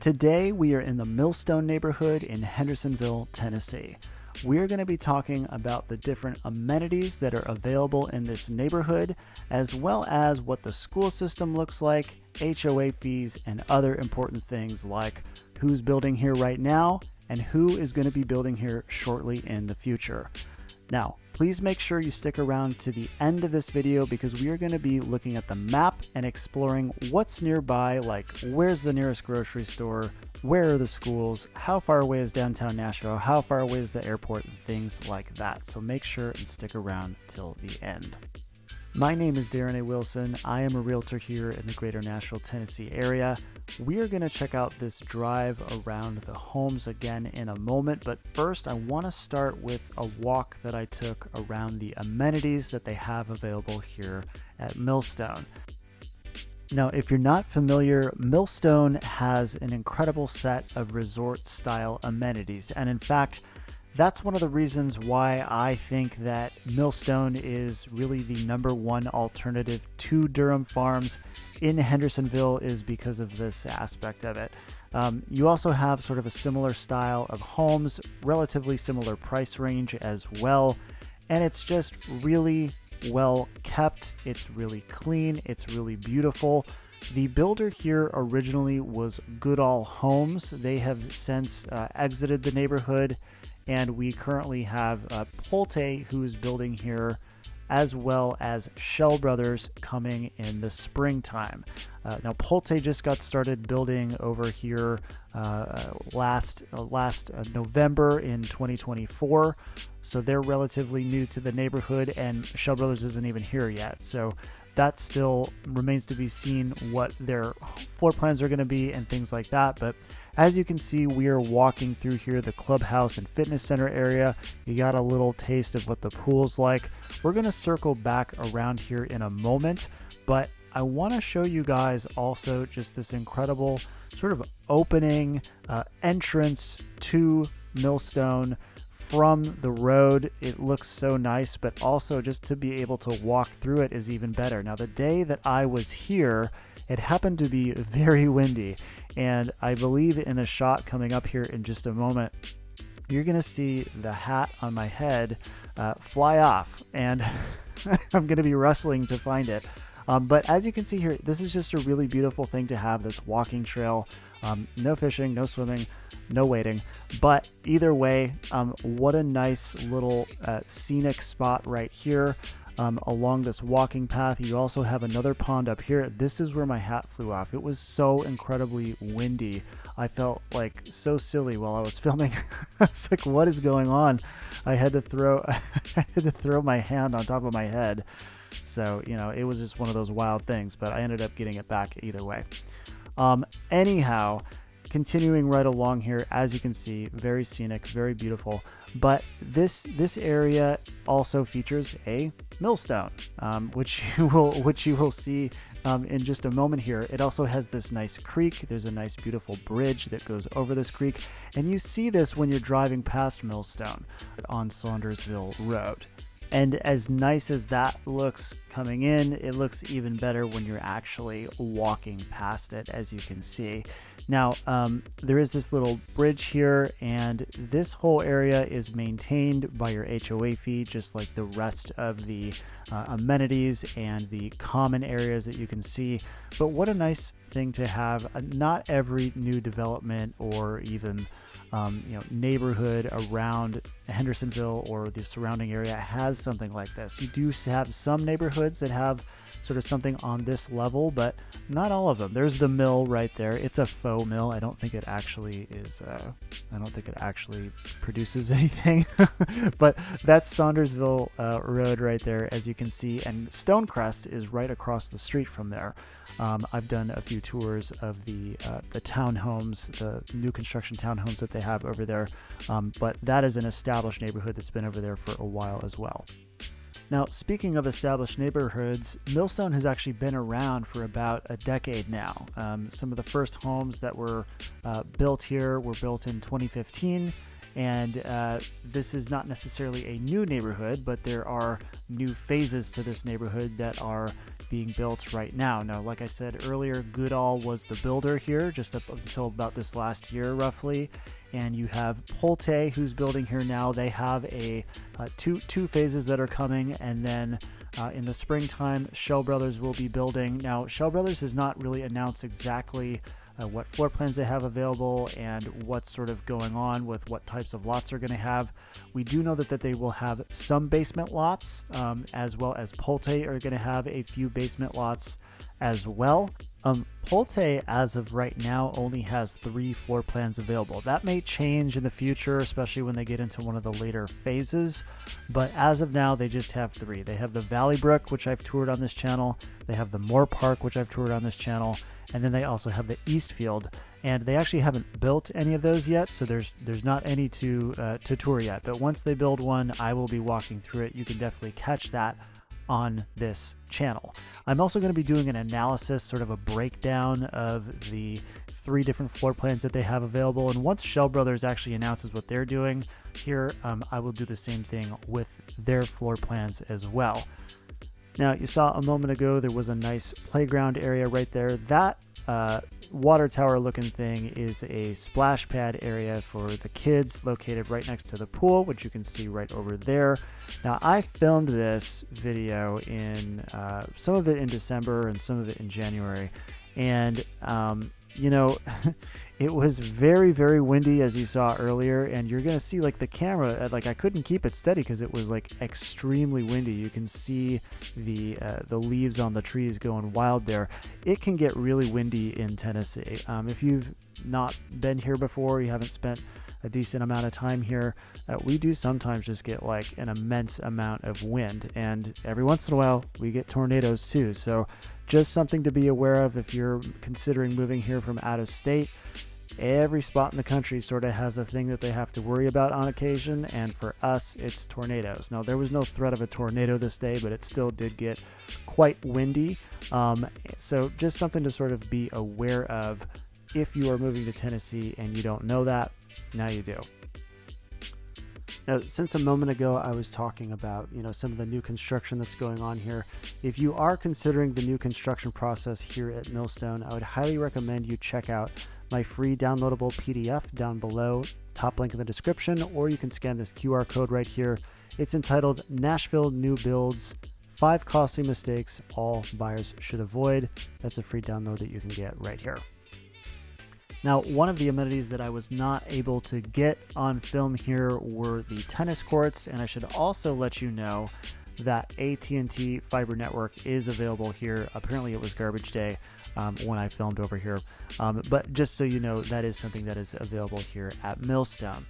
Today we are in the Millstone neighborhood in Hendersonville, Tennessee. We're going to be talking about the different amenities that are available in this neighborhood, as well as what the school system looks like, HOA fees, and other important things like who's building here right now and who is going to be building here shortly in the future. Now, please make sure you stick around to the end of this video because we are going to be looking at the map and exploring what's nearby, like where's the nearest grocery store, where are the schools, how far away is downtown Nashville, how far away is the airport, and things like that. So make sure and stick around till the end. My name is Darren A. Wilson. I am a realtor here in the greater Nashville, Tennessee area. We are going to check out this drive around the homes again in a moment, but first I want to start with a walk that I took around the amenities that they have available here at Millstone. Now, if you're not familiar, Millstone has an incredible set of resort-style amenities, and in fact, that's one of the reasons why I think that Millstone is really the #1 alternative to Durham Farms in Hendersonville, is because of this aspect of it. You also have sort of a similar style of homes, relatively similar price range as well, and it's just really well kept. It's really clean. It's really beautiful. The builder here originally was Goodall Homes. They have since exited the neighborhood, and we currently have Pulte, who's building here, as well as Schell Brothers coming in the springtime. Now, Pulte just got started building over here last November in 2024, so they're relatively new to the neighborhood, and Schell Brothers isn't even here yet. So that still remains to be seen what their floor plans are going to be and things like that. But as you can see, we are walking through here, the clubhouse and fitness center area. You got a little taste of what the pool's like. We're going to circle back around here in a moment, but I want to show you guys also just this incredible sort of opening entrance to Millstone from the road. It looks so nice, but also just to be able to walk through it is even better. Now, the day that I was here, it happened to be very windy, and I believe in a shot coming up here in just a moment, you're going to see the hat on my head fly off, and I'm going to be wrestling to find it. But as you can see here, this is just a really beautiful thing to have, this walking trail. No fishing, no swimming, no wading. But either way, what a nice little scenic spot right here. Along this walking path, you also have another pond up here. This is where my hat flew off. It was so incredibly windy. I felt like so silly while I was filming. I was like, what is going on? I had to throw my hand on top of my head. So, you know, it was just one of those wild things, but I ended up getting it back either way. Anyhow, continuing right along here, as you can see, very scenic, very beautiful. But this area also features a millstone, which you will see in just a moment here. It also has this nice creek. There's a nice, beautiful bridge that goes over this creek, and you see this when you're driving past Millstone on Saundersville Road. And as nice as that looks coming in, it looks even better when you're actually walking past it, as you can see. Now, there is this little bridge here, and this whole area is maintained by your HOA fee, just like the rest of the amenities and the common areas that you can see. But what a nice thing to have. Not every new development or even neighborhood around Hendersonville or the surrounding area has something like this. You do have some neighborhoods that have sort of something on this level, but not all of them. There's the mill right there. It's a faux mill. I don't think it actually is. I don't think it actually produces anything. But that's Saundersville Road right there, as you can see, and Stonecrest is right across the street from there. I've done a few tours of the townhomes, the new construction townhomes that they have over there, but that is an established neighborhood that's been over there for a while as well. Now, speaking of established neighborhoods, Millstone has actually been around for about a decade now. Some of the first homes that were built here were built in 2015, And this is not necessarily a new neighborhood, but there are new phases to this neighborhood that are being built right now. Now, like I said earlier, Goodall was the builder here just up until about this last year, roughly. And you have Pulte, who's building here now. They have two phases that are coming, and then in the springtime, Schell Brothers will be building. Now, Schell Brothers has not really announced exactly what floor plans they have available and what's sort of going on with what types of lots they're going to have. We do know that they will have some basement lots, as well as Pulte are going to have a few basement lots as well. Pulte, as of right now, only has 3 floor plans available. That may change in the future, especially when they get into one of the later phases. But as of now, they just have 3. They have the Valley Brook, which I've toured on this channel. They have the Moore Park, which I've toured on this channel. And then they also have the Eastfield. And they actually haven't built any of those yet, so there's not any to tour yet. But once they build one, I will be walking through it. You can definitely catch that on this channel. I'm also going to be doing an analysis, sort of a breakdown of the 3 different floor plans that they have available. And once Schell Brothers actually announces what they're doing here, I will do the same thing with their floor plans as well. Now, you saw a moment ago there was a nice playground area right there. That water tower looking thing is a splash pad area for the kids, located right next to the pool, which you can see right over there. Now, I filmed this video in some of it in December and some of it in January, and you know, it was very, very windy, as you saw earlier, and you're gonna see like the camera, like I couldn't keep it steady because it was like extremely windy. You can see the leaves on the trees going wild there. It can get really windy in Tennessee. If you've not been here before, you haven't spent a decent amount of time here, we do sometimes just get like an immense amount of wind, and every once in a while we get tornadoes too. So just something to be aware of if you're considering moving here from out of state. Every spot in the country sort of has a thing that they have to worry about on occasion, and for us, it's tornadoes. Now, there was no threat of a tornado this day, but it still did get quite windy. So just something to sort of be aware of if you are moving to Tennessee and you don't know that. Now you do. Now, since a moment ago I was talking about, some of the new construction that's going on here, if you are considering the new construction process here at Millstone, I would highly recommend you check out my free downloadable PDF down below, top link in the description, or you can scan this QR code right here. It's entitled Nashville New Builds, 5 Costly Mistakes All Buyers Should Avoid. That's a free download that you can get right here. Now, one of the amenities that I was not able to get on film here were the tennis courts, and I should also let you know that AT&T fiber network is available here. Apparently it was garbage day when I filmed over here, but just so you know, that is something that is available here at Millstone.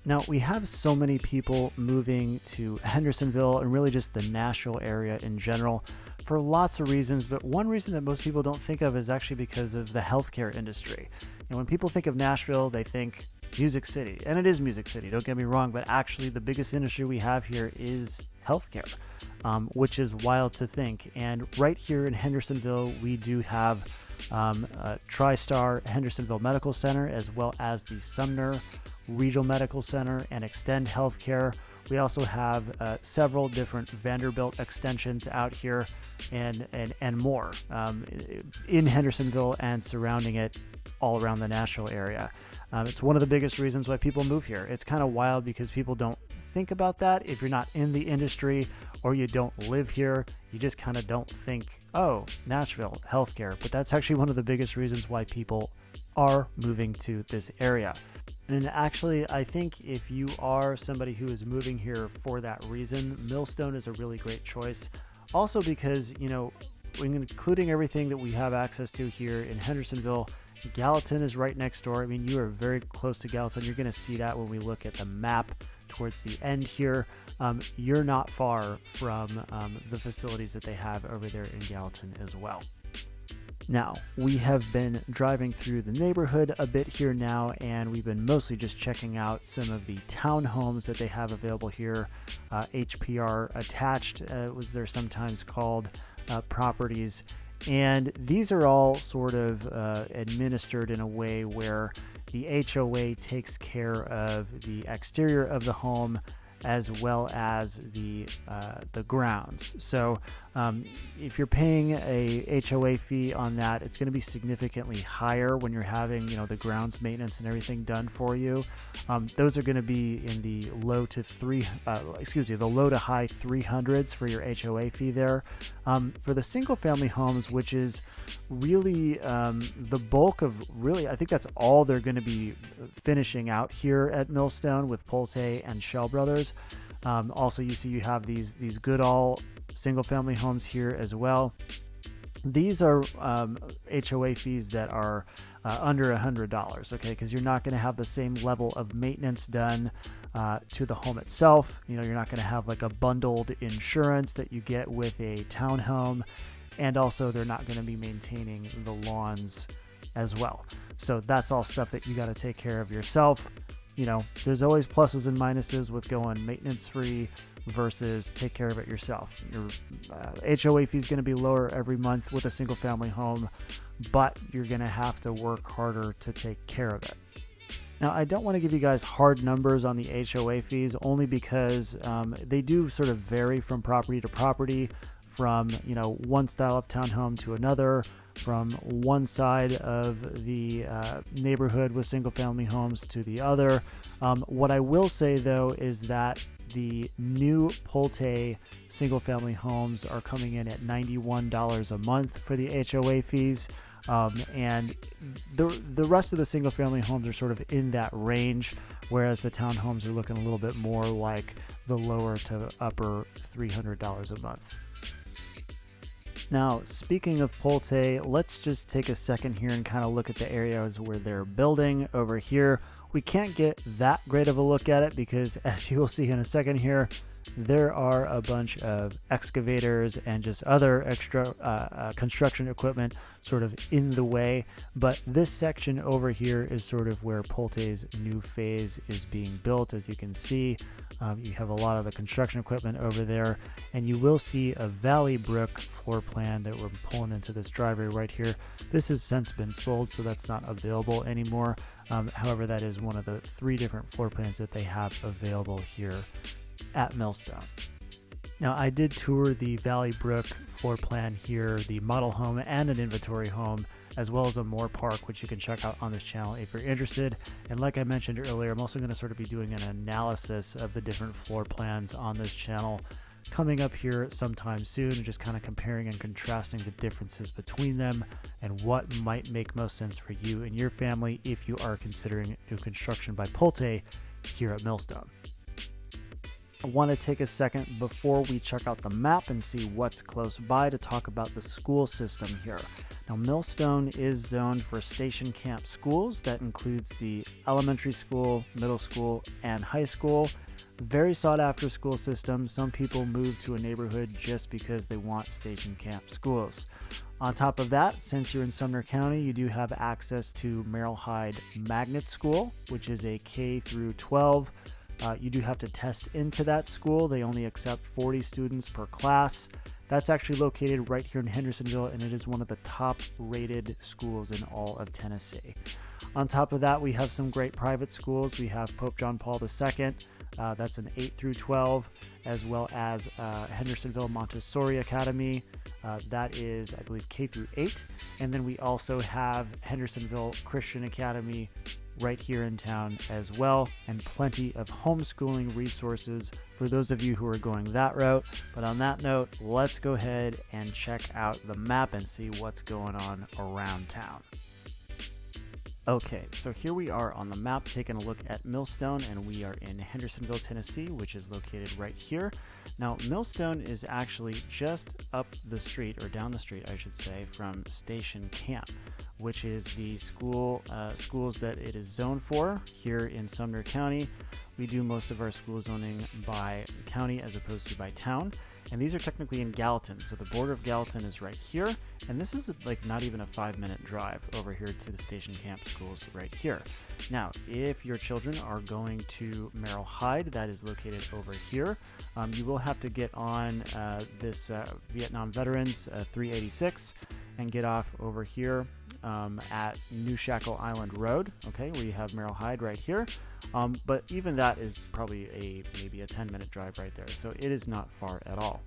Now, we have so many people moving to Hendersonville and really just the Nashville area in general for lots of reasons, but one reason that most people don't think of is actually because of the healthcare industry. And when people think of Nashville, they think Music City, and it is Music City, don't get me wrong, but actually the biggest industry we have here is healthcare, which is wild to think. And right here in Hendersonville, we do have TriStar Hendersonville Medical Center, as well as the Sumner Regional Medical Center and Extend Healthcare. We also have several different Vanderbilt extensions out here and more in Hendersonville and surrounding it all around the Nashville area. It's one of the biggest reasons why people move here. It's kind of wild because people don't think about that. If you're not in the industry or you don't live here, you just kind of don't think, oh, Nashville, healthcare. But that's actually one of the biggest reasons why people are moving to this area. And actually, I think if you are somebody who is moving here for that reason, Millstone is a really great choice. Also because, including everything that we have access to here in Hendersonville, Gallatin is right next door. I mean, you are very close to Gallatin. You're going to see that when we look at the map towards the end here. You're not far from the facilities that they have over there in Gallatin as well. Now, we have been driving through the neighborhood a bit here now, and we've been mostly just checking out some of the townhomes that they have available here. HPR attached, was they're sometimes called, properties. And these are all sort of administered in a way where the HOA takes care of the exterior of the home as well as the grounds. So if you're paying a HOA fee on that, it's going to be significantly higher when you're having the grounds maintenance and everything done for you. Those are going to be in the low to high 300s for your HOA fee there. For the single family homes, which is really the bulk of I think that's all they're going to be finishing out here at Millstone with Pulte and Schell Brothers. Also, you see you have these Goodall single family homes here as well. These are HOA fees that are under $100, okay, because you're not going to have the same level of maintenance done to the home itself. You're not going to have like a bundled insurance that you get with a townhome, and also they're not going to be maintaining the lawns as well. So that's all stuff that you got to take care of yourself. There's always pluses and minuses with going maintenance free versus take care of it yourself. Your HOA fee is going to be lower every month with a single family home, but you're going to have to work harder to take care of it. Now, I don't want to give you guys hard numbers on the HOA fees only because they do sort of vary from property to property, from one style of townhome to another, from one side of the neighborhood with single family homes to the other. What I will say though is that the new Pulte single family homes are coming in at $91 a month for the HOA fees. And the rest of the single family homes are sort of in that range, whereas the townhomes are looking a little bit more like the lower to upper $300 a month. Now, speaking of Pulte, let's just take a second here and kind of look at the areas where they're building over here. We can't get that great of a look at it because, as you will see in a second here, there are a bunch of excavators and just other extra construction equipment sort of in the way. But this section over here is sort of where Pulte's new phase is being built. As you can see, you have a lot of the construction equipment over there, and you will see a Valley Brook floor plan that we're pulling into this driveway right here. This has since been sold, so that's not available anymore. However, that is one of the 3 different floor plans that they have available here at Millstone. Now, I did tour the Valley Brook floor plan here, the model home and an inventory home, as well as a Moore Park, which you can check out on this channel if you're interested. And like I mentioned earlier, I'm also going to sort of be doing an analysis of the different floor plans on this channel coming up here sometime soon, and just kind of comparing and contrasting the differences between them and what might make most sense for you and your family if you are considering new construction by Pulte here at Millstone. I want to take a second before we check out the map and see what's close by to talk about the school system here. Now, Millstone is zoned for station camp schools. That includes the elementary school, middle school, and high school. Very sought after school system. Some people move to a neighborhood just because they want station camp schools. On top of that, since you're in Sumner County, you do have access to Merrill Hyde Magnet School, which is a K through 12. You do have to test into that school. They only accept 40 students per class. That's actually located right here in Hendersonville, and it is one of the top rated schools in all of Tennessee. On top of that, we have some great private schools. We have Pope John Paul II. That's an 8 through 12, as well as Hendersonville Montessori Academy. That is, I believe, K through 8. And then we also have Hendersonville Christian Academy right here in town as well, and plenty of homeschooling resources for those of you who are going that route. But on that note, let's go ahead and check out the map and see what's going on around town. Okay, so here we are on the map taking a look at Millstone, and we are in Hendersonville, Tennessee, which is located right here. Now, Millstone is actually just up the street, or down the street, I should say, from Station Camp, which is the schools that it is zoned for here in Sumner County. We do most of our school zoning by county as opposed to by town. And these are technically in Gallatin. So the border of Gallatin is right here. And this is like not even a 5-minute drive over here to the Station Camp schools right here. Now, if your children are going to Merrill Hyde, that is located over here, you will have to get on this Vietnam Veterans 386. and get off over here at New Shackle Island Road, okay, where you have Merrill Hyde right here. But even that is probably maybe a 10-minute drive right there, so it is not far at all.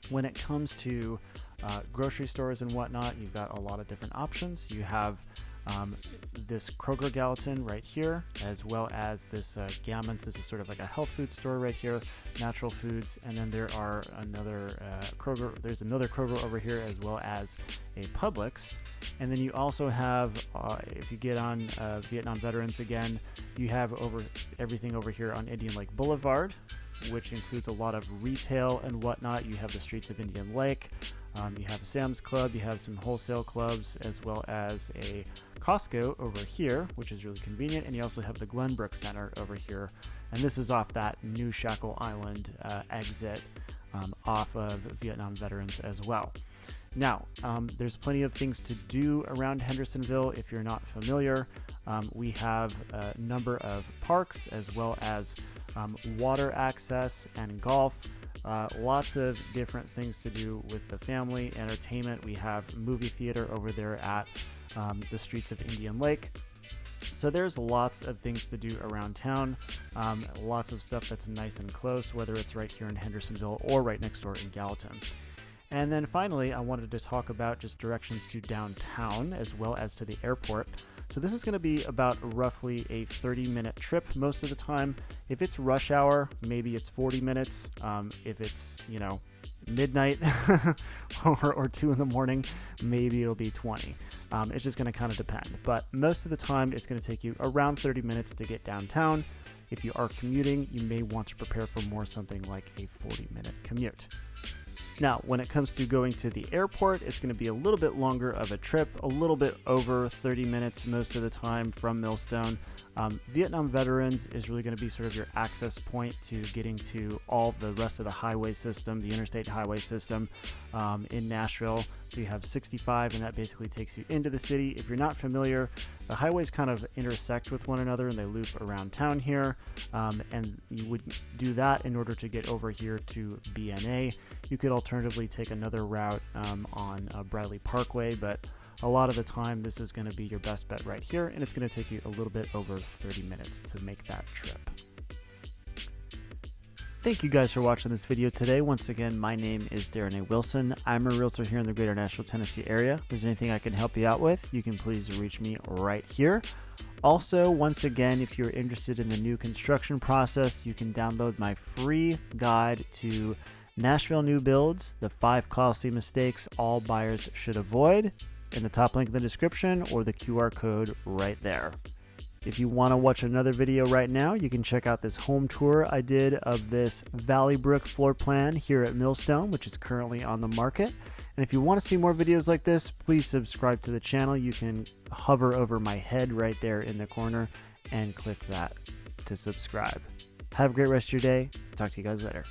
When it comes to grocery stores and whatnot, you've got a lot of different options. You have this Kroger Gallatin right here, as well as this Gammons. This is sort of like a health food store right here, natural foods, and then there are another Kroger. There's another Kroger over here, as well as a Publix. And then you also have, if you get on Vietnam Veterans again, you have everything over here on Indian Lake Boulevard, which includes a lot of retail and whatnot. You have the streets of Indian Lake. You have a Sam's Club, you have some wholesale clubs, as well as a Costco over here, which is really convenient, and you also have the Glenbrook Center over here, and this is off that New Shackle Island exit off of Vietnam Veterans as well. Now, there's plenty of things to do around Hendersonville if you're not familiar. We have a number of parks, as well as water access and golf. Lots of different things to do with the family, entertainment. We have movie theater over there at the streets of Indian Lake. So there's lots of things to do around town. Lots of stuff that's nice and close, whether it's right here in Hendersonville or right next door in Gallatin. And then finally, I wanted to talk about just directions to downtown as well as to the airport. So this is going to be about roughly a 30-minute trip most of the time. If it's rush hour, maybe it's 40 minutes. If it's, midnight or 2 in the morning, maybe it'll be 20. It's just going to kind of depend. But most of the time, it's going to take you around 30 minutes to get downtown. If you are commuting, you may want to prepare for something like a 40-minute commute. Now, when it comes to going to the airport, it's going to be a little bit longer of a trip, a little bit over 30 minutes most of the time from Millstone. Vietnam Veterans is really going to be sort of your access point to getting to all the rest of the highway system, the interstate highway system in Nashville. So you have 65, and that basically takes you into the city. If you're not familiar, the highways kind of intersect with one another, and they loop around town here. And you would do that in order to get over here to BNA. You could alternatively take another route on Bradley Parkway, but a lot of the time this is going to be your best bet right here, and it's going to take you a little bit over 30 minutes to make that trip. Thank you guys for watching this video today. Once again, my name is Darren A. Wilson. I'm a realtor here in the greater Nashville, Tennessee area. If there's anything I can help you out with, you can please reach me right here. Also, once again, if you're interested in the new construction process, you can download my free guide to Nashville new builds, the 5 costly mistakes all buyers should avoid, in the top link in the description or the QR code right there. If you want to watch another video right now, you can check out this home tour I did of this Valley Brook floor plan here at Millstone, which is currently on the market. And if you want to see more videos like this, please subscribe to the channel. You can hover over my head right there in the corner and click that to subscribe. Have a great rest of your day. Talk to you guys later.